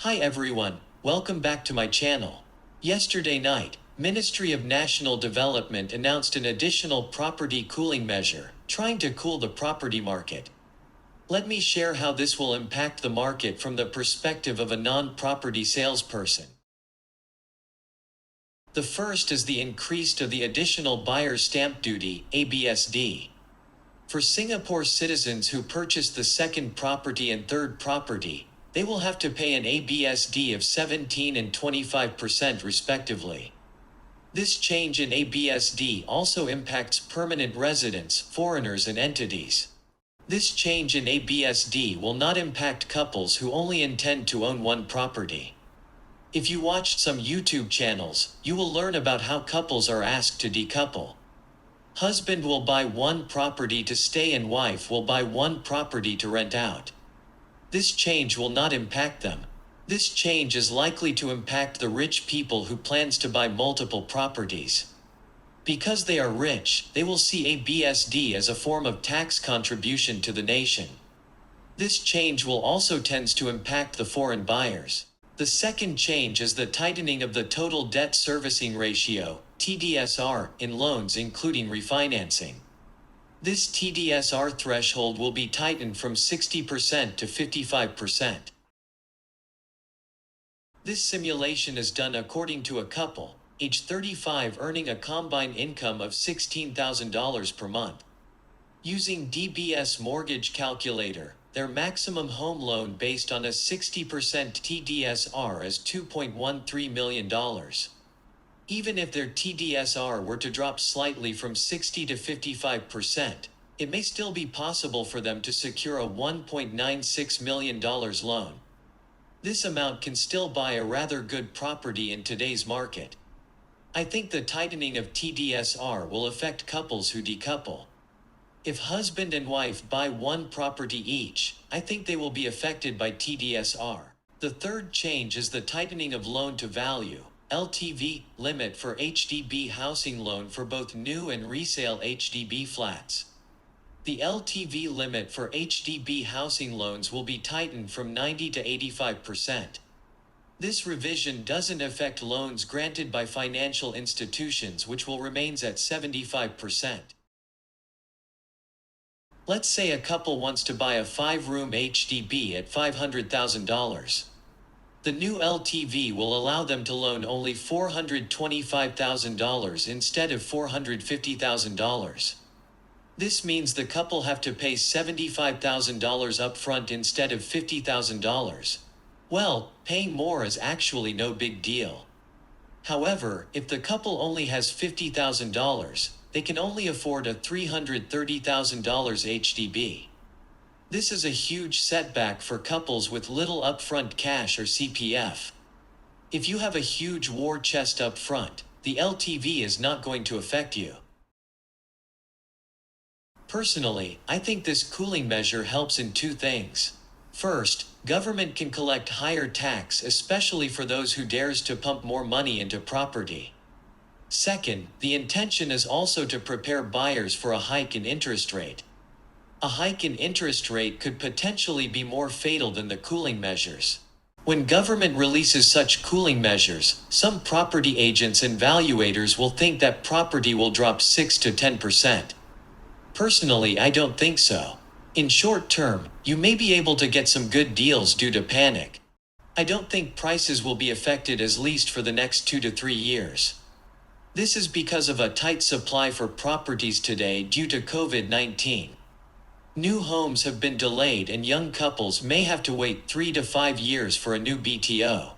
Hi everyone, welcome back to my channel. Yesterday night, Ministry of National Development announced an additional property cooling measure, trying to cool the property market. Let me share how this will impact the market from the perspective of a non-property salesperson. The first is the increase of the additional buyer stamp duty, ABSD. For Singapore citizens who purchase the second property and third property, they will have to pay an ABSD of 17 and 25% respectively. This change in ABSD also impacts permanent residents, foreigners and entities. This change in ABSD will not impact couples who only intend to own one property. If you watched some YouTube channels, you will learn about how couples are asked to decouple. Husband will buy one property to stay and wife will buy one property to rent out. This change will not impact them. This change is likely to impact the rich people who plans to buy multiple properties. Because they are rich, they will see ABSD as a form of tax contribution to the nation. This change will also tend to impact the foreign buyers. The second change is the tightening of the total debt servicing ratio, TDSR, in loans including refinancing. This TDSR threshold will be tightened from 60% to 55%. This simulation is done according to a couple, age 35, earning a combined income of $16,000 per month. Using DBS mortgage calculator, their maximum home loan based on a 60% TDSR is $2.13 million. Even if their TDSR were to drop slightly from 60 to 55%, it may still be possible for them to secure a $1.96 million loan. This amount can still buy a rather good property in today's market. I think the tightening of TDSR will affect couples who decouple. If husband and wife buy one property each, I think they will be affected by TDSR. The third change is the tightening of loan to value, LTV, limit for HDB housing loan for both new and resale HDB flats. The LTV limit for HDB housing loans will be tightened from 90 to 85%. This revision doesn't affect loans granted by financial institutions, which will remain at 75%. Let's say a couple wants to buy a 5-room HDB at $500,000. The new LTV will allow them to loan only $425,000 instead of $450,000. This means the couple have to pay $75,000 upfront instead of $50,000. Well, paying more is actually no big deal. However, if the couple only has $50,000, they can only afford a $330,000 HDB. This is a huge setback for couples with little upfront cash or CPF. If you have a huge war chest up front, the LTV is not going to affect you. Personally, I think this cooling measure helps in two things. First, government can collect higher tax, especially for those who dares to pump more money into property. Second, the intention is also to prepare buyers for a hike in interest rate. A hike in interest rate could potentially be more fatal than the cooling measures. When government releases such cooling measures, some property agents and valuators will think that property will drop 6 to 10%. Personally, I don't think so. In short term, you may be able to get some good deals due to panic. I don't think prices will be affected at least for the next 2 to 3 years. This is because of a tight supply for properties today due to COVID-19. New homes have been delayed and young couples may have to wait 3 to 5 years for a new BTO.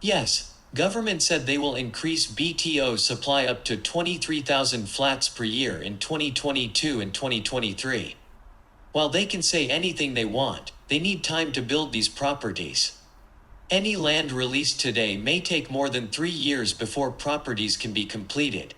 Yes, government said they will increase BTO supply up to 23,000 flats per year in 2022 and 2023. While they can say anything they want, they need time to build these properties. Any land released today may take more than 3 years before properties can be completed.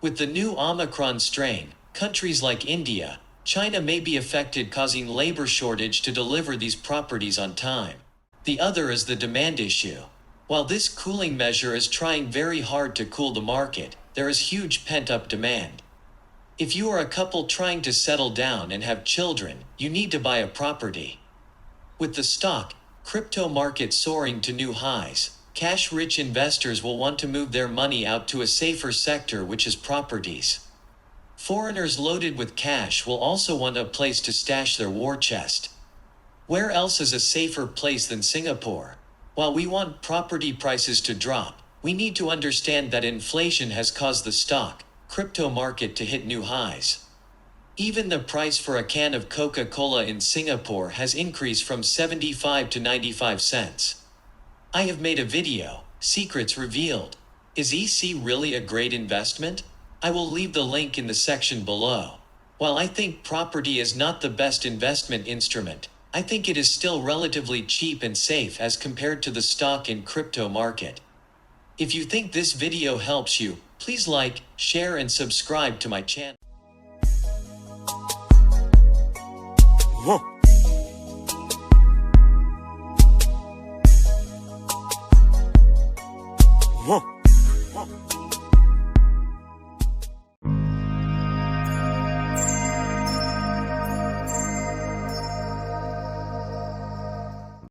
With the new Omicron strain, countries like India, China may be affected, causing labor shortage to deliver these properties on time. The other is the demand issue. While this cooling measure is trying very hard to cool the market, there is huge pent-up demand. If you are a couple trying to settle down and have children, you need to buy a property. With the stock Crypto market soaring to new highs. Cash-rich investors will want to move their money out to a safer sector, which is properties. Foreigners loaded with cash will also want a place to stash their war chest. Where else is a safer place than Singapore? While we want property prices to drop, we need to understand that inflation has caused the crypto market to hit new highs. Even the price for a can of Coca-Cola in Singapore has increased from 75 to 95 cents. I have made a video, Secrets Revealed. Is EC really a great investment? I will leave the link in the section below. While I think property is not the best investment instrument, I think it is still relatively cheap and safe as compared to the stock and crypto market. If you think this video helps you, please like, share and subscribe to my channel. Whoa. Whoa.